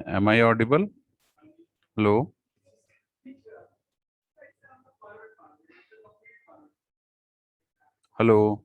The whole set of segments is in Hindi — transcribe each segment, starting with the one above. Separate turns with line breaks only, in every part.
Am I audible? Hello? Hello?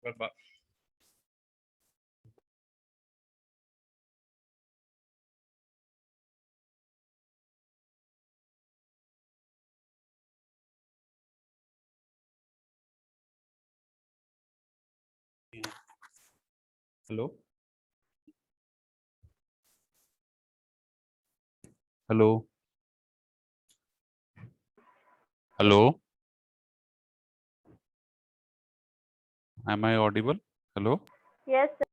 Bye-bye. Hello hello hello, am I audible? Hello,
yes sir.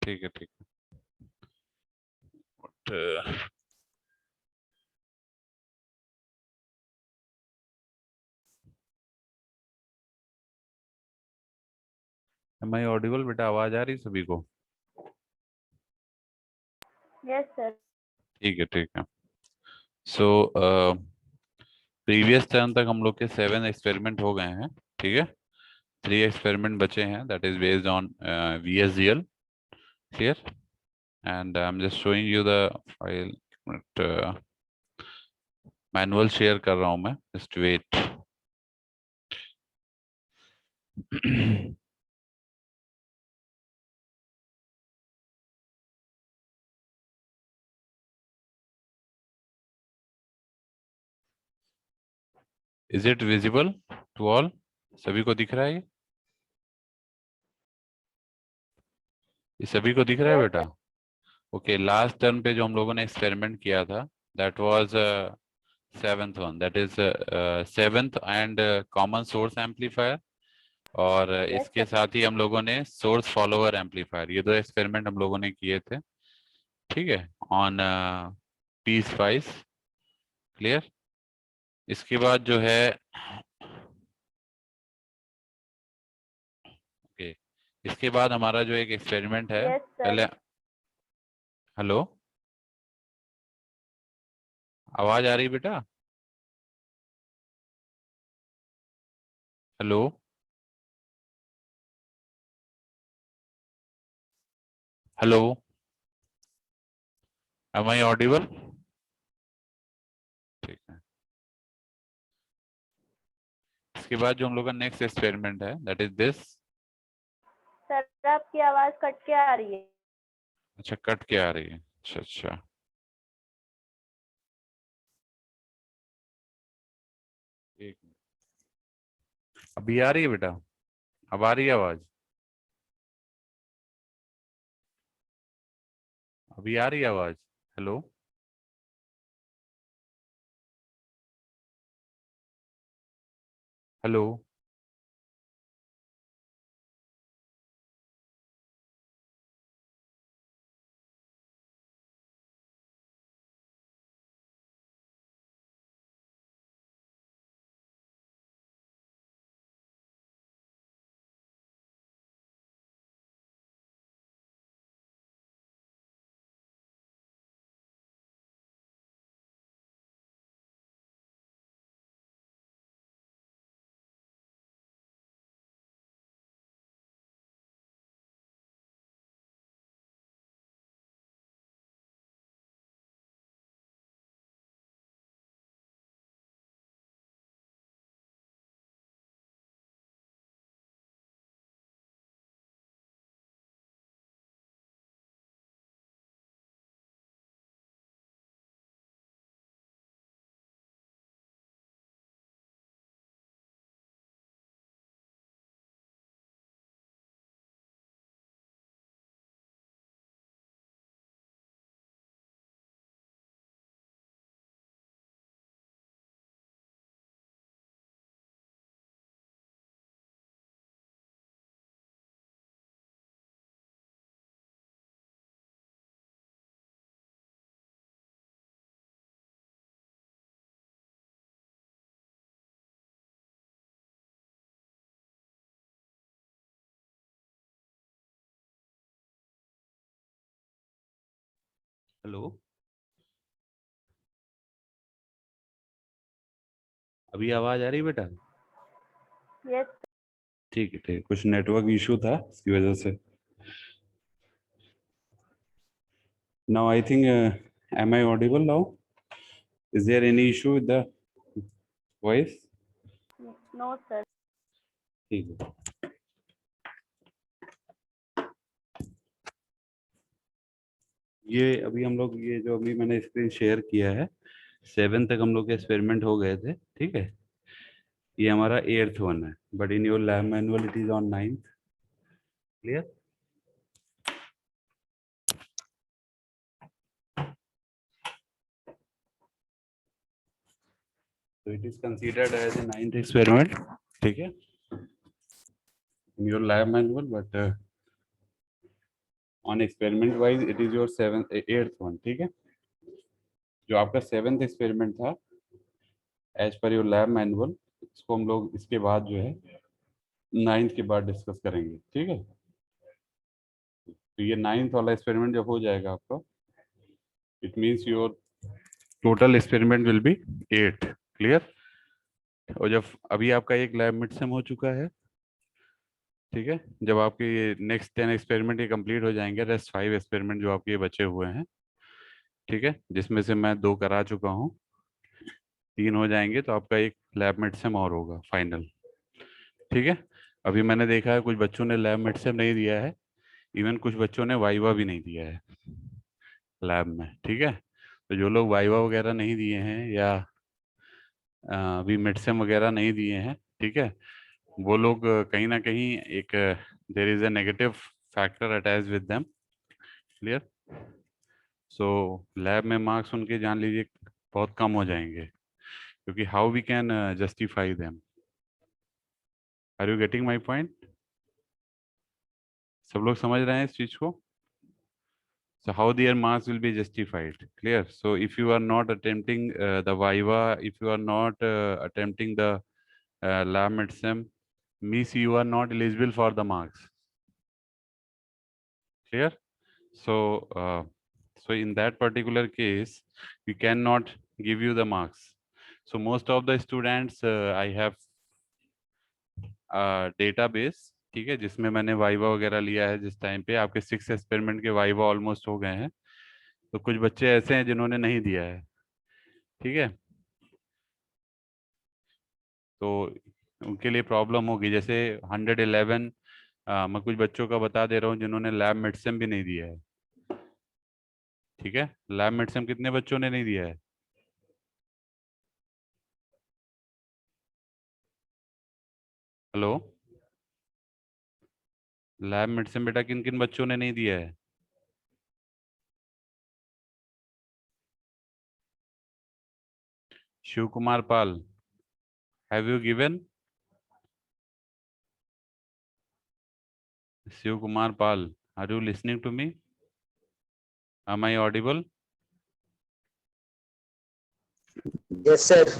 ठीक है ठीक है। बट एम आई ऑडिबल बेटा? आवाज आ रही सभी को?
Yes sir.
ठीक है ठीक है। सो प्रीवियस टर्म तक हम लोग के 7 एक्सपेरिमेंट हो गए हैं, ठीक है। 3 एक्सपेरिमेंट बचे हैं, that is based on VSGL, clear. And I am just showing you the file. Manual share कर रहा हूँ मैं, just wait. Is it visible to all? सभी को दिख रहा है ये सभी को दिख रहा है
यस
बेटा?
सर।
ओके, लास्ट टर्म पे जो हम लोगों ने एक्सपेरिमेंट किया था, that was seventh one, that is seventh and common source amplifier. और
यस
इसके
सर।
साथ ही हम लोगों ने सोर्स फॉलोअर एम्पलीफायर, ये 2 एक्सपेरिमेंट हम लोगों ने किए थे, ठीक है, ऑन पी स्पाइस, क्लियर। इसके बाद जो है, ओके, इसके बाद हमारा जो एक एक्सपेरिमेंट है,
यस सर।
पहले, हेलो, आवाज आ रही बेटा? Hello hello, am I audible? ठीक है। इसके बाद जो हम लोग का नेक्स्ट एक्सपेरिमेंट है, दैट इज दिस।
सर आपकी आवाज कट के आ रही है।
अच्छा, कट के आ रही है, अच्छा अच्छा। एक मिनट। अभी आ रही है बेटा? अब आ रही है आवाज? अभी आ रही है आवाज? हेलो हेलो हेलो, अभी आवाज आ रही है बेटा?
यस।
ठीक है ठीक है, कुछ नेटवर्क इशू था इसकी वजह से। Now I think, am I audible now? Is there any issue with the voice?
No sir.
ठीक है। ये अभी हम लोग, ये जो अभी मैंने स्क्रीन शेयर किया है, 7 तक हम लोग के एक्सपेरिमेंट हो गए थे, ठीक है। ये हमारा 8th वन है, but in your lab manual it is on 9th, clear. So it is considered as a 9th experiment, ठीक है, in your lab manual, but on experiment wise it is your 8th one, ठीक है। जो आपका 7th एक्सपेरिमेंट था as per your lab manual, इसको हम लोग इसके बाद जो है 9th के बाद डिस्कस करेंगे, ठीक है। तो ये 9th वाला एक्सपेरिमेंट जब हो जाएगा आपका, it means your total experiment will be 8, clear. और जब अभी आपका एक लैब मिड सेम हो चुका है, ठीक है, जब आपके ये नेक्स्ट 10 एक्सपेरिमेंट ये कंप्लीट हो जाएंगे, रेस्ट 5 एक्सपेरिमेंट जो आपके ये बचे हुए हैं, ठीक है, जिसमें से मैं 2 करा चुका हूँ, 3 हो जाएंगे तो आपका एक लैब मिड सेम और होगा फाइनल, ठीक है। अभी मैंने देखा है कुछ बच्चों ने लैब मिड सेम नहीं दिया है, इवन कुछ बच्चों ने वाइवा भी नहीं दिया है लैब में, ठीक है। तो जो लोग वाइवा वगैरह नहीं दिए हैं या अभी मिड सेम वगैरह नहीं दिए हैं, ठीक है, वो लोग कहीं ना कहीं एक there is a negative factor attach with them, clear. So lab में मार्क्स उनके जान लीजिए बहुत कम हो जाएंगे, क्योंकि how we can justify them. Are you getting my point? सब लोग समझ रहे हैं इस चीज को? So how their marks will be justified? Clear. So if you are not attempting the viva, if you are not attempting the lab midsem, means you are not eligible for the marks. Clear. So so in that particular case we cannot give you the marks. So most of the students I have database, ठीक है, जिसमें मैंने वाइवा वगैरह लिया है। जिस टाइम पे आपके 6 एक्सपेरिमेंट के वाइवा ऑलमोस्ट हो गए हैं, तो कुछ बच्चे ऐसे हैं जिन्होंने नहीं दिया है, ठीक है, तो उनके लिए प्रॉब्लम होगी। जैसे 111 मैं कुछ बच्चों का बता दे रहा हूँ जिन्होंने लैब मिडसेम भी नहीं दिया है, ठीक है। लैब मिडसेम कितने बच्चों ने नहीं दिया है? हेलो, लैब मिडसेम बेटा किन किन बच्चों ने नहीं दिया है? Shiv Kumar Pal, have you given? Shiv Kumar Pal, are you listening to me? Am I audible?
Yes sir.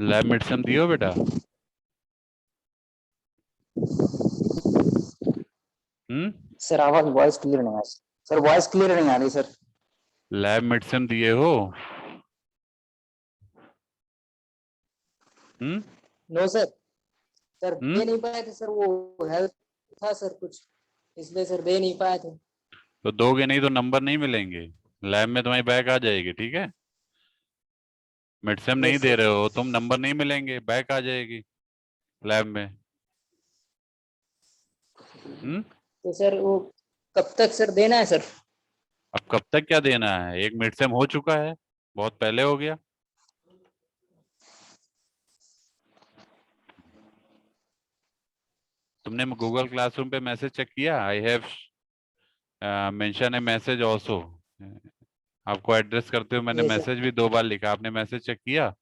Lab midsem दियो बेटा?
सर आवाज वॉइस क्लियर नहीं आ रही सर, वॉइस क्लियर नहीं आ रही सर।
लैब मिडसेम दिए हो?
नो सर, सर
हम्म
दे नहीं पाए थे सर, वो हेल्थ था सर कुछ, इसलिए सर दे नहीं पाए थे।
तो दोगे नहीं तो नंबर नहीं मिलेंगे, लैब में तुम्हारी बैक आ जाएगी, ठीक है। मिडसेम नहीं
यस
दे
सर।
रहे हो तुम, नंबर नहीं मिलेंगे, बैक आ जाएगी लैब में।
तो सर वो कब तक सर देना है सर?
अब कब तक क्या देना है, एक मिड सेम हो चुका है, बहुत पहले हो गया। तुमने गूगल क्लासरूम पे मैसेज चेक किया? I have mention A message also, आपको एड्रेस करते हुए मैंने
यस सर।
मैसेज भी 2 बार लिखा, आपने मैसेज चेक किया?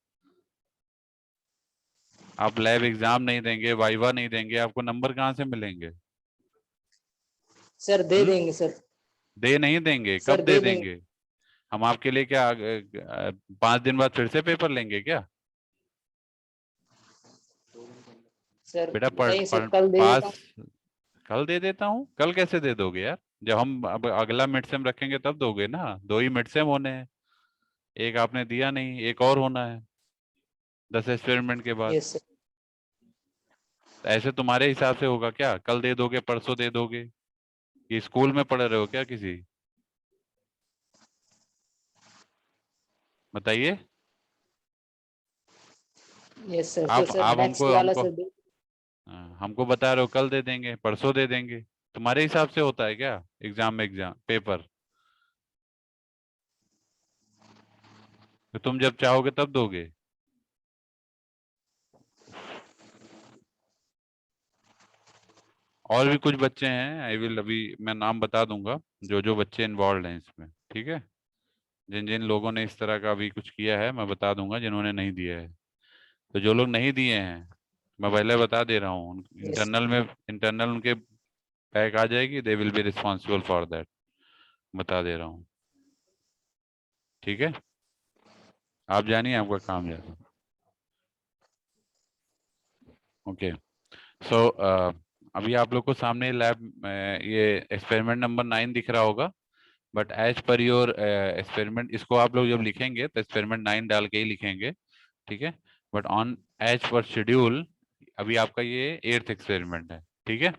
आप लैब एग्जाम नहीं देंगे, वाइवा नहीं देंगे, आपको नंबर कहाँ से मिलेंगे?
सर दे
हम्म
देंगे सर।
दे नहीं देंगे,
सर
कब दे
दे देंगे
देंगे? हम आपके लिए क्या 5 दिन बाद फिर से पेपर लेंगे क्या?
सर।
बेटा
नहीं सर, कल दे देता हूँ।
पास कल दे देता हूँ? कल कैसे दे दोगे यार, जब हम अब अगला मिड सेम रखेंगे तब दोगे ना। 2 ही मिड सेम होने हैं, एक आपने दिया नहीं, एक और होना है 10 एक्सपेरिमेंट के बाद।
Yes sir.
तो ऐसे तुम्हारे हिसाब से होगा क्या? कल दे दोगे, परसों दे दोगे? ये स्कूल में पढ़ रहे हो क्या किसी? बताइए।
Yes sir. तो
आप
सर
आप
नेक्स्ट
हमको
वाला
हमको
सर दे।
हमको बता रहे हो कल दे देंगे, परसों दे देंगे, तुम्हारे हिसाब से होता है क्या एग्जाम में एग्जाम पेपर? तो तुम जब चाहोगे तब दोगे। और भी कुछ बच्चे हैं, आई विल अभी मैं नाम बता दूंगा जो जो बच्चे इन्वॉल्व हैं इसमें, ठीक है। जिन जिन लोगों ने इस तरह का अभी कुछ किया है मैं बता दूंगा, जिन्होंने नहीं दिया है। तो जो लोग नहीं दिए हैं मैं पहले बता दे रहा हूँ,
Yes.
इंटरनल उनके बैक आ जाएगी, they will be responsible for that, बता दे रहा हूँ। ठीक है, आप जानिए आपका काम जाना। ओके, सो अभी आप लोग को सामने लैब ये एक्सपेरिमेंट नंबर 9 दिख रहा होगा, but as per your experiment, इसको आप लोग जब लिखेंगे तो एक्सपेरिमेंट 9 डाल के ही लिखेंगे, ठीक है। But on as per schedule अभी आपका ये 8th एक्सपेरिमेंट है, ठीक है।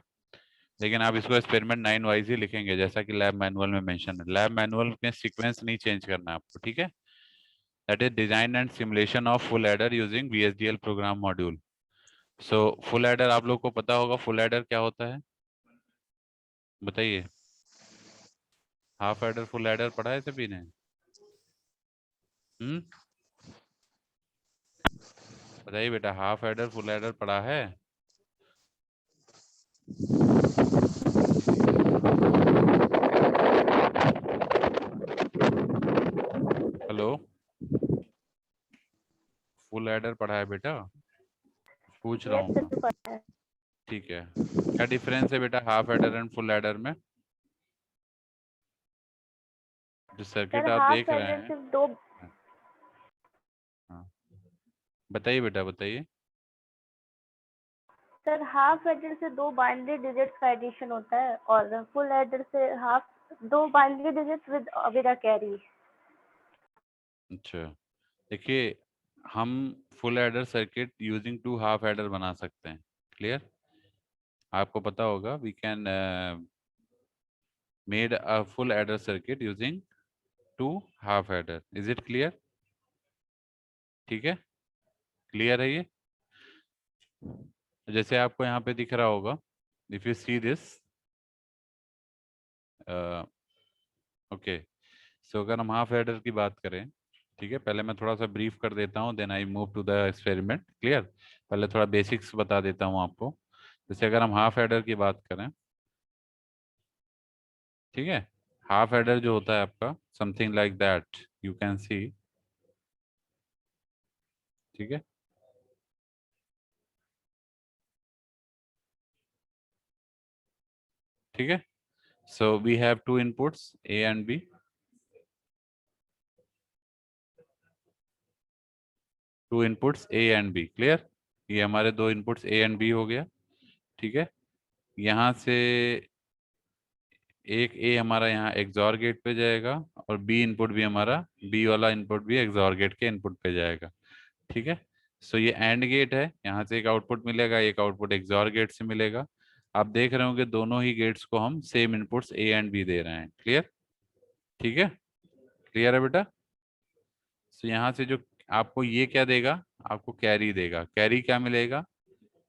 लेकिन आप इसको एक्सपेरिमेंट 9 वाइज ही लिखेंगे, जैसा कि लैब मैनुअल में मेंशन है। लैब मैनुअल में सीक्वेंस नहीं चेंज करना है आपको, ठीक है। That is design and simulation of full adder using VHDL program module. So full adder आप लोग को पता होगा, फुल एडर क्या होता है बताइए। हाफ एडर फुल एडर पढ़ा है सभी ने? बताइए बेटा, हाफ एडर फुल एडर पढ़ा है? हेलो, फुल एडर पढ़ा है बेटा? पूछ रहा
यस
हूँ
सर,
मैं।
पता है।
ठीक है, क्या डिफरेंस है बेटा half adder and full adder में? जो सर्किट
सर
आप
हाफ
देख रहे
एडर
हैं।
सिर्फ दो,
हाँ, बताइए बेटा बताइए।
सर हाफ एडर से दो बाइनरी डिजिट्स का एडिशन होता है, और फुल एडर से दो binary digits with a carry.
अच्छा, देखिए, हम full adder circuit using two half adder बना सकते हैं, क्लियर? आपको पता होगा we can made a full adder circuit using two half adder. Is it clear? ठीक है, क्लियर है ये? जैसे आपको यहाँ पे दिख रहा होगा, if you see this, okay. So अगर हम हाफ एडर की बात करें, ठीक है, पहले मैं थोड़ा सा ब्रीफ कर देता हूँ, then I move to the experiment, clear. पहले थोड़ा बेसिक्स बता देता हूँ आपको। जैसे अगर हम हाफ एडर की बात करें, ठीक है, हाफ एडर जो होता है आपका something like that you can see, ठीक है। ठीक है, so we have two inputs A and B, two inputs A and B, clear. ये हमारे दो इनपुट्स ए एंड बी हो गया, ठीक है। यहाँ से एक ए हमारा यहाँ एक्सॉर गेट पे जाएगा, और बी इनपुट भी हमारा, बी वाला इनपुट भी एक्सॉर गेट के इनपुट पे जाएगा, ठीक है। सो ये एंड गेट है, यहाँ से एक आउटपुट मिलेगा, एक आउटपुट एक्सॉर गेट से मिलेगा। आप देख रहे हो कि दोनों ही गेट्स को हम same inputs A and b दे रहे हैं, क्लियर? ठीक है, क्लियर है बेटा? सो यहाँ से जो आपको ये क्या देगा, आपको कैरी देगा। कैरी क्या मिलेगा?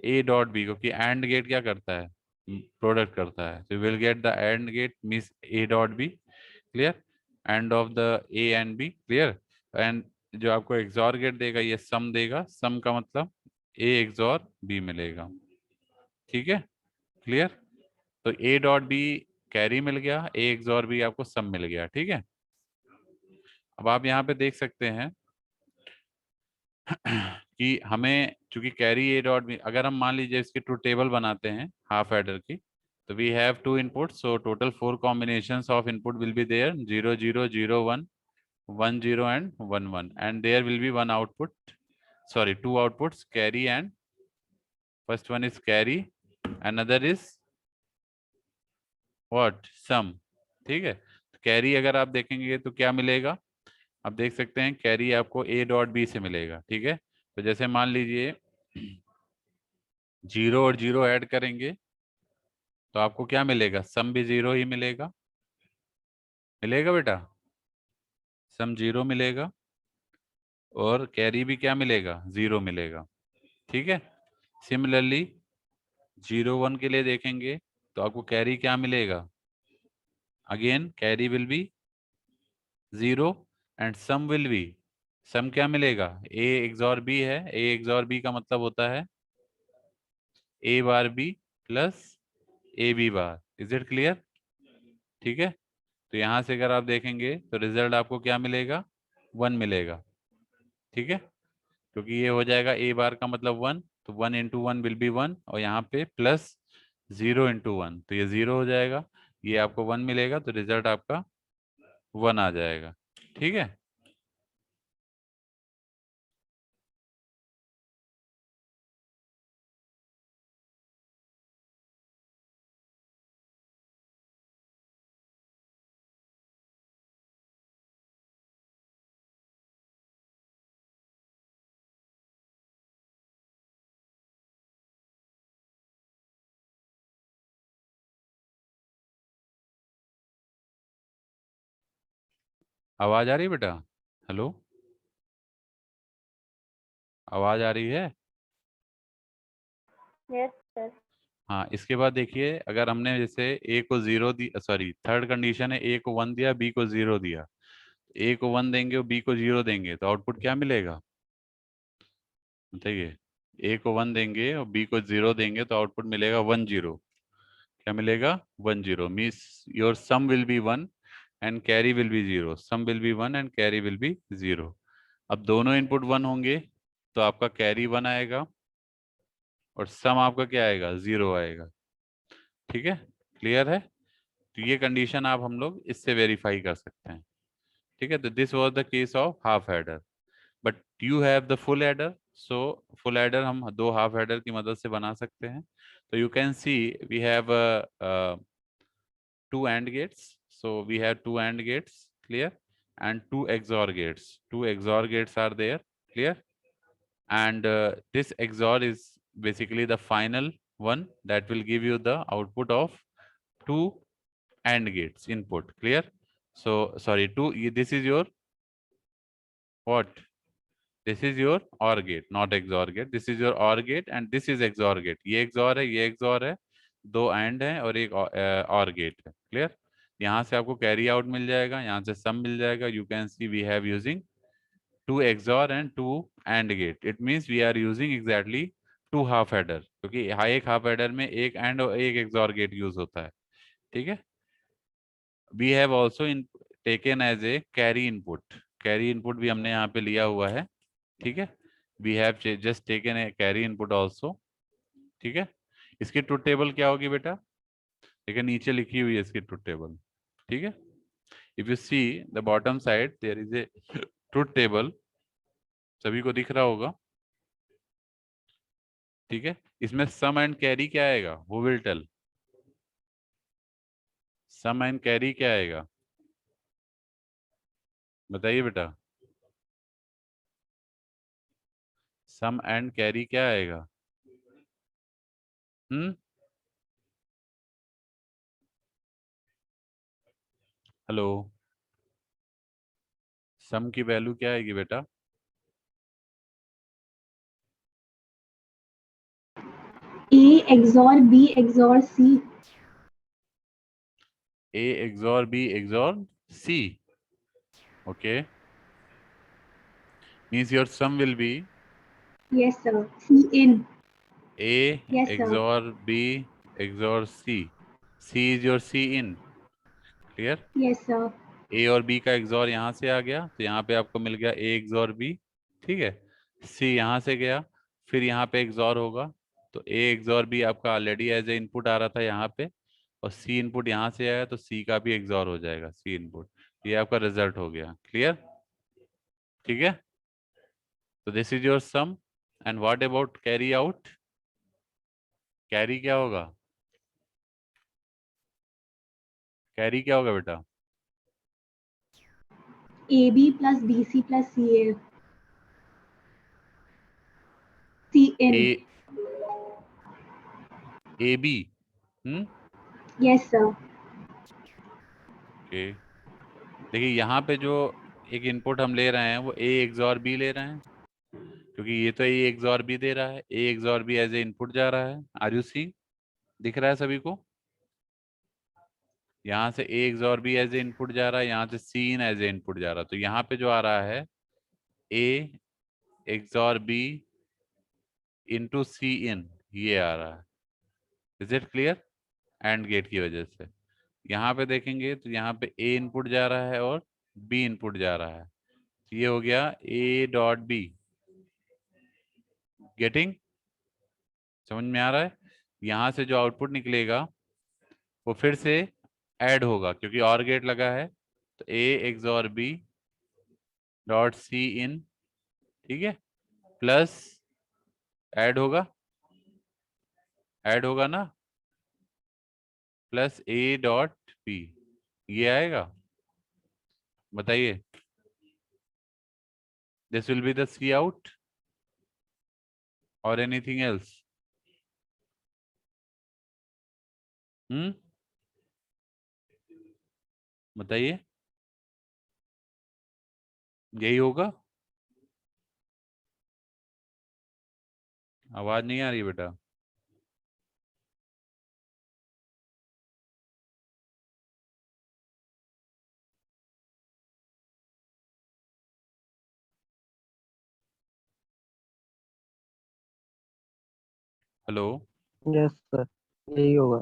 ए डॉट बी, क्योंकि एंड गेट क्या करता है, प्रोडक्ट करता है। तो will get the and gate means A dot B, clear, and of the A and B, clear. And जो आपको एक्सॉर गेट देगा ये सम देगा, सम का मतलब ए एक्सॉर बी मिलेगा, ठीक है, क्लियर। तो ए डॉट बी कैरी मिल गया, ए एक्सॉर बी आपको सम मिल गया, ठीक है। अब आप यहाँ पे देख सकते हैं कि हमें चूंकि कैरी ए डॉट बी, अगर हम मान लीजिए इसकी ट्रू टेबल बनाते हैं हाफ एडर की, तो we have two input, so total 4 combinations of input will be there, 0 0 0 1 1 0 and 1 1, and there will be one output, sorry, two outputs, carry and first one is carry, another is what, sum, ठीक है। कैरी अगर आप देखेंगे तो क्या मिलेगा, आप देख सकते हैं कैरी आपको ए डॉट बी से मिलेगा, ठीक है। तो जैसे मान लीजिए 0 और 0 ऐड करेंगे तो आपको क्या मिलेगा, सम भी 0 ही मिलेगा, मिलेगा बेटा, सम 0 मिलेगा, और कैरी भी क्या मिलेगा, 0 मिलेगा, ठीक है। सिमिलरली 0 1 के लिए देखेंगे तो आपको कैरी क्या मिलेगा, again carry will be 0, and sum will be, sum क्या मिलेगा, ए एक्सॉर बी है, ए एक्सॉर बी का मतलब होता है a bar b plus a b bar. Is it clear? ठीक है, तो यहाँ से अगर आप देखेंगे तो रिजल्ट आपको क्या मिलेगा, 1 मिलेगा। ठीक है, क्योंकि ये हो जाएगा a बार का मतलब 1, तो 1 इंटू 1 विल बी 1, और यहाँ पे प्लस 0 इंटू 1, तो ये 0 हो जाएगा, ये आपको 1 मिलेगा, तो रिजल्ट आपका 1 आ जाएगा। ठीक है, आवाज आ रही है बेटा? हेलो, आवाज आ रही है?
Yes sir.
हाँ, इसके बाद देखिए, अगर हमने जैसे a को 0 दी, सॉरी थर्ड कंडीशन है, a को 1 दिया, b को 0 दिया, a को 1 देंगे और b को 0 देंगे, तो आउटपुट क्या मिलेगा बताइए? a को 1 देंगे और b को 0 देंगे तो आउटपुट मिलेगा 1 0। क्या मिलेगा? 1 0 means your sum will be 1 and carry will be 0, sum will be 1 and carry will be 0। अब दोनों इनपुट 1 होंगे तो आपका कैरी 1 आएगा और सम आपका क्या आएगा, 0 आएगा। ठीक है, क्लियर है? तो ये कंडीशन आप हम लोग इससे वेरीफाई कर सकते हैं। ठीक है, तो this was the case of half header, but you have the full header, so full header हम दो हाफ हेडर की मदद से बना सकते हैं। तो you can see we have two AND gates. So we have two AND gates, clear, and two XOR gates. Two XOR gates are there, clear. And this XOR is basically the final one that will give you the output of two AND gates input, clear. So sorry, this is your what? This is your OR gate, not XOR gate. This is your OR gate and this is XOR gate. ये XOR है, ये XOR है, दो AND है और एक OR gate है, clear. यहाँ से आपको कैरी आउट मिल जाएगा, यहाँ से सम मिल जाएगा। You can see we have using two XOR and two AND gate. It means we are using exactly two half adder, क्योंकि एक हाफ हेडर में एक AND और एक XOR गेट यूज होता है। ठीक है, we have also taken as a carry input, carry input भी हमने यहाँ पे लिया हुआ है। ठीक है, we have just taken a carry input also. ठीक है, इसकी ट्रुथ टेबल क्या होगी बेटा? देखिए नीचे लिखी हुई है इसकी ट्रुथ टेबल। ठीक है, if you see the bottom side there is a truth table, सभी को दिख रहा होगा। ठीक है, इसमें सम एंड कैरी क्या आएगा, who will tell? Sum and carry क्या आएगा बताइए बेटा? सम एंड कैरी क्या आएगा? हेलो, सम की वैल्यू क्या आएगी बेटा?
A XOR B XOR C.
A XOR B XOR C. Okay, means your sum will be
Yes sir. C in.
A
Yes sir.
XOR B XOR C. C is your C in, clear.
Yes sir.
A और B का XOR यहाँ से आ गया, तो यहाँ पे आपको मिल गया A XOR B। ठीक है, C यहाँ से गया, फिर यहाँ पे XOR होगा, तो A XOR B आपका ऑलरेडी एज ए इनपुट आ रहा था यहाँ पे, और C इनपुट यहाँ से आया तो C का भी XOR हो जाएगा, C इनपुट। ये आपका रिजल्ट हो गया, क्लियर? ठीक है, तो this is your sum. And what about carry out? Carry क्या होगा? कैरी क्या होगा बेटा?
AB plus BC plus CA. C in.
AB
Yes sir.
Okay, देखिए यहाँ पे जो एक इनपुट हम ले रहे हैं वो A XOR B ले रहे हैं, क्योंकि ये तो A XOR B दे रहा है, A XOR B as a input जा रहा है। Are you see? दिख रहा है सभी को? यहाँ से A XOR B as a input जा रहा है, यहाँ से C in as a input जा रहा है, तो यहाँ पे जो आ रहा है A XOR B into C in, ये आ रहा है। Is it clear? And gate की वजह से। यहाँ पे देखेंगे तो यहाँ पे ए इनपुट जा रहा है और बी इनपुट जा रहा है, तो ये हो गया ए डॉट बी। गेटिंग? समझ में आ रहा है? यहाँ से जो आउटपुट निकलेगा वो फिर से ऐड होगा, क्योंकि और गेट लगा है, तो a XOR b dot c in, ठीक है, प्लस ऐड होगा, ऐड होगा ना, प्लस ए डॉट बी, ये आएगा। बताइए, this will be the C out और एनीथिंग एल्स? बताइए, यही होगा? आवाज नहीं आ रही बेटा। हेलो?
यस सर, यही होगा।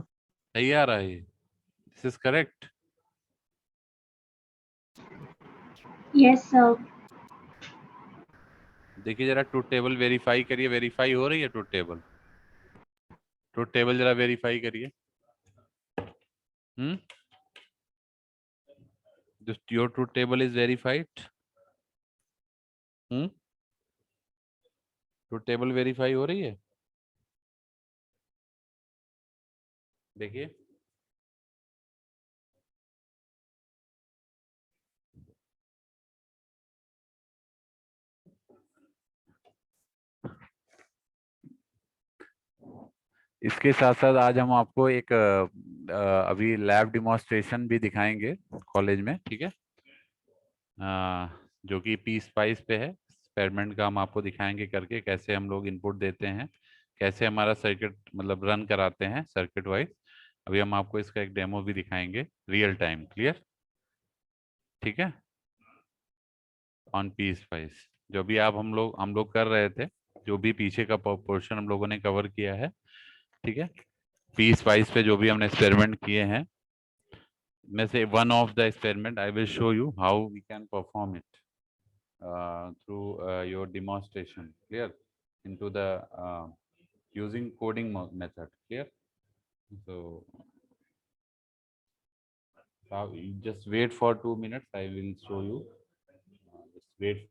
सही आ रहा है? This is correct?
Yes, sir.
देखिए जरा ट्रूथ टेबल वेरीफाई करिए, वेरीफाई हो रही है ट्रूथ टेबल? ट्रूथ टेबल जरा वेरीफाई करिए। Your truth table is verified? Truth table verify हो रही है? देखिए, इसके साथ साथ आज हम आपको एक अभी लैब डिमॉन्स्ट्रेशन भी दिखाएंगे कॉलेज में, ठीक है, जो कि पी स्पाइस पे है। एक्सपेरिमेंट का हम आपको दिखाएंगे करके, कैसे हम लोग इनपुट देते हैं, कैसे हमारा सर्किट मतलब रन कराते हैं सर्किट वाइज। अभी हम आपको इसका एक डेमो भी दिखाएंगे रियल टाइम, क्लियर? ठीक है, ऑन पी स्पाइस जो भी आप हम लोग कर रहे थे, जो भी पीछे का पोर्शन हम लोगों ने कवर किया है, ठीक है, पी स्पाइस पे जो भी हमने एक्सपेरिमेंट किए हैं, में से one of the experiment I will show you how we can perform it through your demonstration, clear, into the using coding method, clear? So now just wait for 2 minutes, I will show you. Just wait.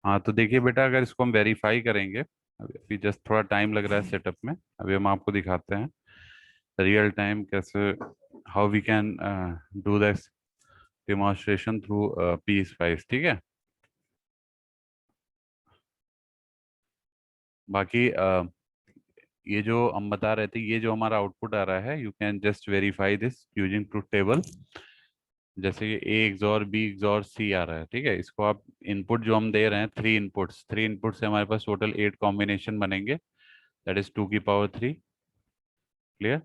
हाँ तो देखिए बेटा, अगर इसको हम वेरीफाई करेंगे, अभी जस्ट थोड़ा टाइम लग रहा है सेटअप में, अभी हम आपको दिखाते हैं रियल टाइम कैसे, how we can do this demonstration through PSpice, ठीक है। बाकी ये जो हम बता रहे थे, ये जो हमारा आउटपुट आ रहा है, you can just verify this using truth table. जैसे ये ए एक्सॉर बी एक्सॉर सी आ रहा है, ठीक है, इसको आप इनपुट जो हम दे रहे हैं, थ्री इनपुट से हमारे पास टोटल 8 कॉम्बिनेशन बनेंगे, दैट इज 2 की पावर 3, क्लियर।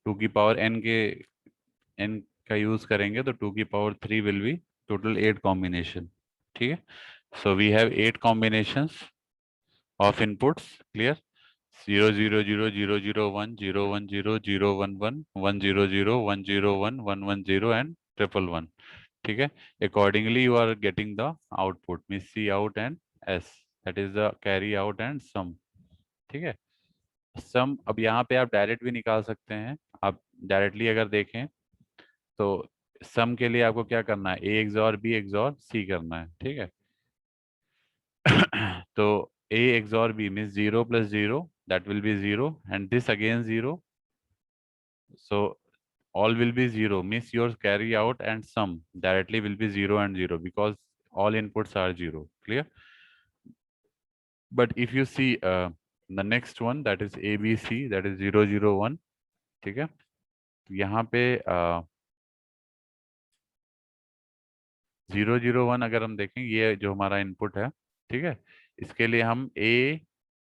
2 की पावर एन का यूज करेंगे तो 2 की power 3 will be total 8 combination, ठीक है। So we have 8 combinations of inputs, clear. 0 0 0 0 0 1 0 1 0 0 1 1 1 0 0 1 0 1 1 1 0 and 1 1 1, ठीक है। Accordingly you are getting the output, mean C out and S, that is the carry out and sum, ठीक है। सम अब यहाँ पे आप डायरेक्ट भी निकाल सकते हैं। आप डायरेक्टली अगर देखें तो सम के लिए आपको क्या करना है, ए एक्सॉर बी एक्सॉर सी करना है, ठीक है। तो a XOR b means 0 plus 0, that will be 0, and this again 0, so all will be 0, means your carry out and sum directly will be 0 and 0 because all inputs are 0, clear. But if you see the next one, that is ABC, that is 0 0 1, ठीक है। यहाँ पे 0 0 1 अगर हम देखें, ये जो हमारा इनपुट है, ठीक है, इसके लिए हम A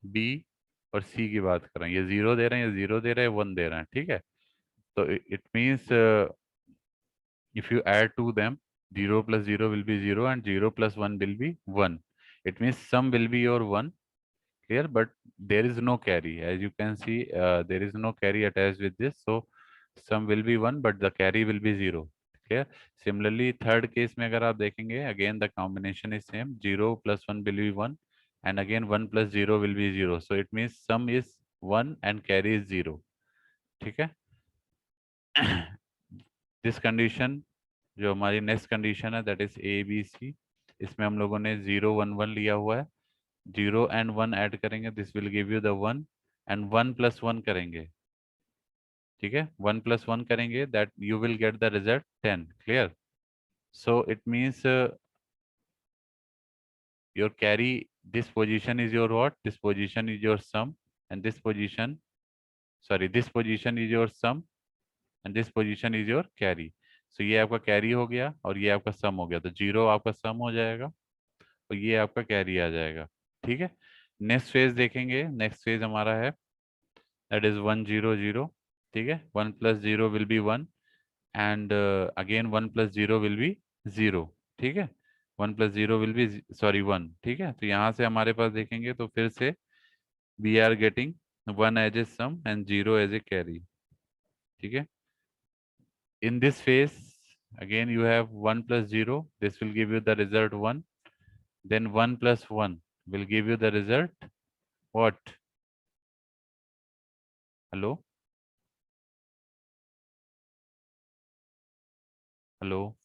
B और C की बात कर रहे हैं। ये 0 दे रहे हैं, ये 0 दे रहे हैं, 1 दे रहे हैं, ठीक है। So it means if you add to them, 0 plus 0 will be 0 and 0 plus 1 will be 1. It means sum will be your 1 here, but there is no carry. As you can see, there is no carry attached with this. So sum will be 1, but the carry will be 0. Clear? Similarly, third case में अगर आप देखेंगे, again the combination is same. 0 plus 1 will be 1, and again 1 plus 0 will be 0. So it means sum is 1 and carry is 0. ठीक है? दिस कंडीशन जो हमारी नेक्स्ट कंडीशन है, that is A B C, इसमें हम लोगों ने 0 1 1 लिया हुआ है। 0 एंड 1 ऐड करेंगे, this will give you the 1, and 1 plus 1 करेंगे, ठीक है। 1 प्लस 1 करेंगे, that you will get the result 10, clear. So it means your carry, this position is your what, this position is your sum, and this position, sorry, this position is your sum and this position is your carry. So ये आपका कैरी हो गया और ये आपका सम हो गया, तो 0 आपका सम हो जाएगा और ये आपका कैरी आ जाएगा, ठीक है। नेक्स्ट फेज देखेंगे, नेक्स्ट फेज हमारा है दैट इज 1 0 0, ठीक है। 1 plus 0 will be 1 and again 1 plus 0 will be 0, ठीक है। 1 प्लस 0 विल बी सॉरी 1, ठीक है। तो यहाँ से हमारे पास देखेंगे तो फिर से we are getting 1 as a sum and 0 as a carry, ठीक है। In this phase, again you have 1 plus 0, this will give you the result 1, then 1 plus 1 will give you the result what? Hello? Hello?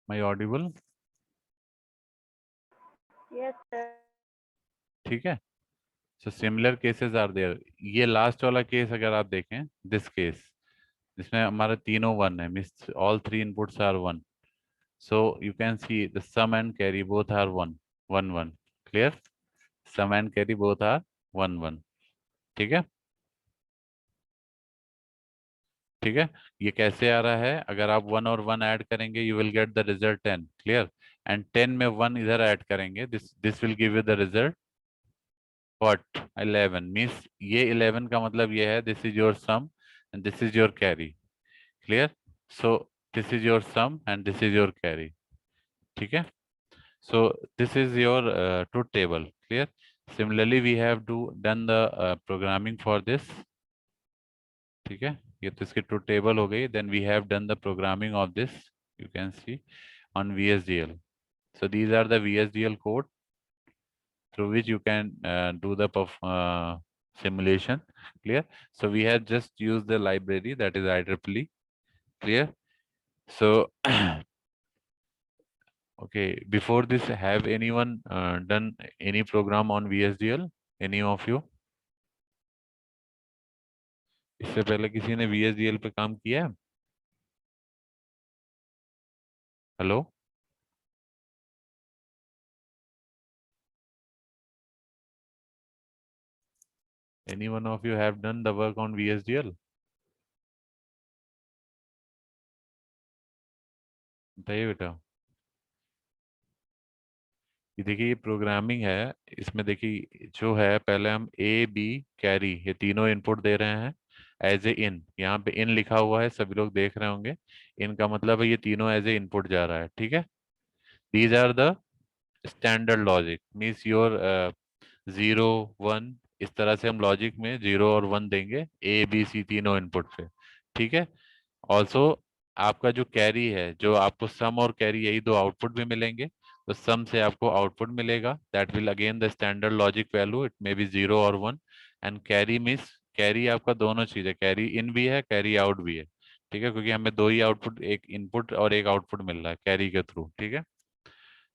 Am I audible?
Yes, sir.
ठीक है। So similar cases are there. ये लास्ट वाला केस अगर आप देखें, this case जिसमें हमारा तीनों 1 है, means all 3 inputs are 1. So you can see the sum and carry both are 1 1 1, clear. Sum and carry both are 1 1, ठीक है। ठीक है, ये कैसे आ रहा है, अगर आप 1 और 1 ऐड करेंगे you will get the result 10, क्लियर। एंड 10 में 1 इधर ऐड करेंगे, this will give you the result what 11, means ये 11 का मतलब ये है this is your sum and this is your carry, clear. So this is your sum and this is your carry, ठीक है। So this is your truth table, clear. Similarly we have done the programming for this, ठीक है। ये तो इसकी ट्रुथ टेबल हो गई, then we have done the programming of this, you can see on VSDL. So these are the VSDL code through which you can do the simulation, clear. So we have just used the library that is IEEE, clear. So Okay, before this, have anyone done any program on VSDL? Any of you? इससे पहले किसी ने VSDL पे काम किया है? Hello? Any one of you have done the work on VSDL? बताइए बेटा। ये देखिए, ये प्रोग्रामिंग है। इसमें देखिए जो है, पहले हम ए बी कैरी ये तीनों इनपुट दे रहे हैं एज ए इन। यहाँ पे इन लिखा हुआ है, सभी लोग देख रहे होंगे। इन का मतलब है ये तीनों एज ए इनपुट जा रहा है, ठीक है। These are the standard logic, means your 0 1, इस तरह से हम लॉजिक में 0 और 1 देंगे ए बी सी तीनों इनपुट पे, ठीक है। ऑल्सो आपका जो कैरी है, जो आपको सम और कैरी यही दो आउटपुट भी मिलेंगे, तो सम से आपको आउटपुट मिलेगा, that will again the standard logic value, it may be 0 और 1। एंड कैरी मीन्स, कैरी आपका दोनों चीज है, कैरी इन भी है, कैरी आउट भी है, ठीक है, क्योंकि हमें दो ही आउटपुट, एक इनपुट और एक आउटपुट मिल रहा है कैरी के थ्रू, ठीक है।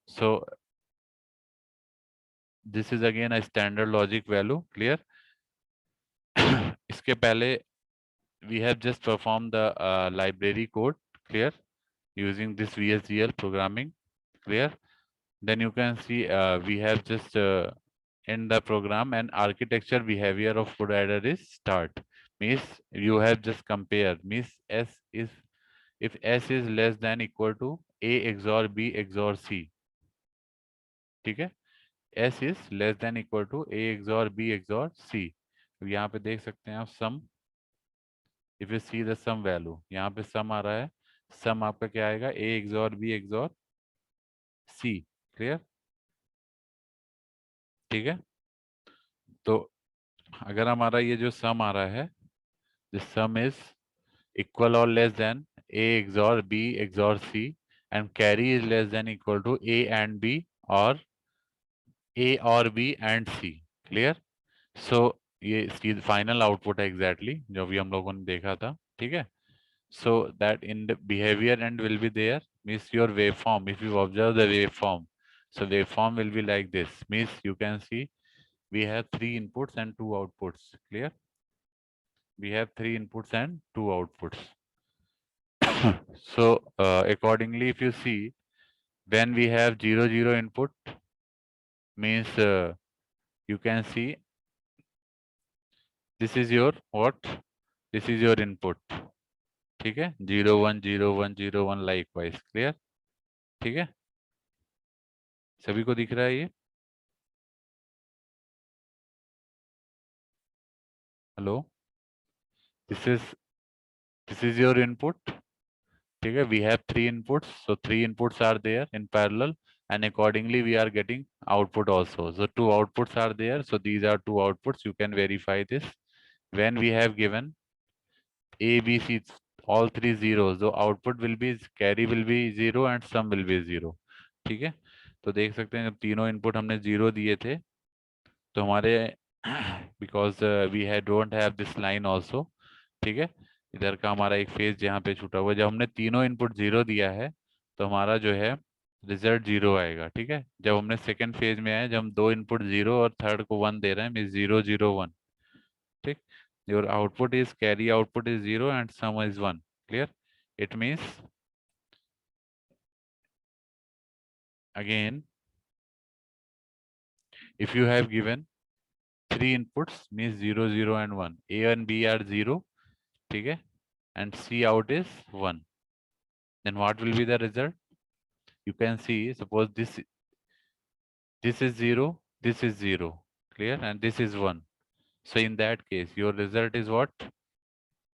So this is again a standard logic value, clear. इसके पहले we have just performed the library code, clear, using this VSDL programming, clear. Then you can see we have just in the program, and architecture behavior of food adder is start, means you have just compared, means s is, if s is less than equal to a XOR b XOR c, ठीक है। s is less than equal to a XOR b XOR c। तो यहाँ पे देख सकते हैं आप sum, if you see the sum value, यहाँ पे सम आ रहा है, सम आपका क्या आएगा, a XOR b XOR c, clear, ठीक है। तो अगर हमारा ये जो सम आ रहा है, the sum is equal or less than a XOR b XOR c, and carry is less than equal to a and b, or a or b and c, clear. So ये इसकी फाइनल आउटपुट है एग्जैक्टली जो भी हम लोगों ने देखा था, ठीक है। So that in the behavior end will be there, means your waveform, if you observe the waveform, so waveform will be like this, means you can see we have 3 inputs and 2 outputs, clear. We have 3 inputs and 2 outputs. So accordingly, if you see, when we have 0 0 input, means you can see this is your what, this is your input, ठीक है, 0 1 0 1 0 1 likewise, clear, ठीक है। सभी को दिख रहा है ये? Hello, this is your input, ठीक है। We have 3 inputs, so 3 inputs are there in parallel, and accordingly we are getting output also. So 2 outputs are there, so these are 2 outputs. You can verify this. When we have given A, B, C, all 3 zeros, so output will be, carry will be 0 and sum will be 0, ठीक है। तो देख सकते हैं जब तीनों इनपुट हमने 0 दिए थे, तो हमारे because we don't have this line also, ठीक है, इधर का हमारा एक फेज यहाँ पे छूटा हुआ है। जब हमने तीनों इनपुट 0 दिया है, तो हमारा जो है रिजल्ट 0 आएगा, ठीक है। जब हमने सेकंड फेज में आए, जब हम 2 इनपुट 0 और थर्ड को 1 दे रहे हैं, मीन 0 0 1, ठीक। Your output is, carry output is 0 and some is 1, clear. It means again, if you have given 3 inputs, means 0 0 and 1, A and B are 0, ठीक है, and C out is 1, then what will be the result? You can see, suppose this is 0, this is 0, clear, and this is 1. So in that case, your result is what?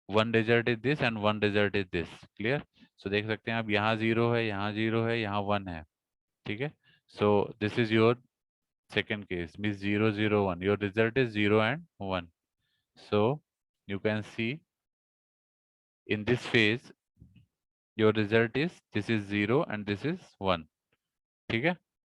One result is this and one result is this, clear. So देख सकते हैं आप, यहाँ 0 है, यहाँ 0 है, यहाँ 1 है, ठीक है। So this is your second case, means 0 0 1. Your result is 0 and 1. So you can see in this phase, your result is, this is 0 and this is 1, ठीक है।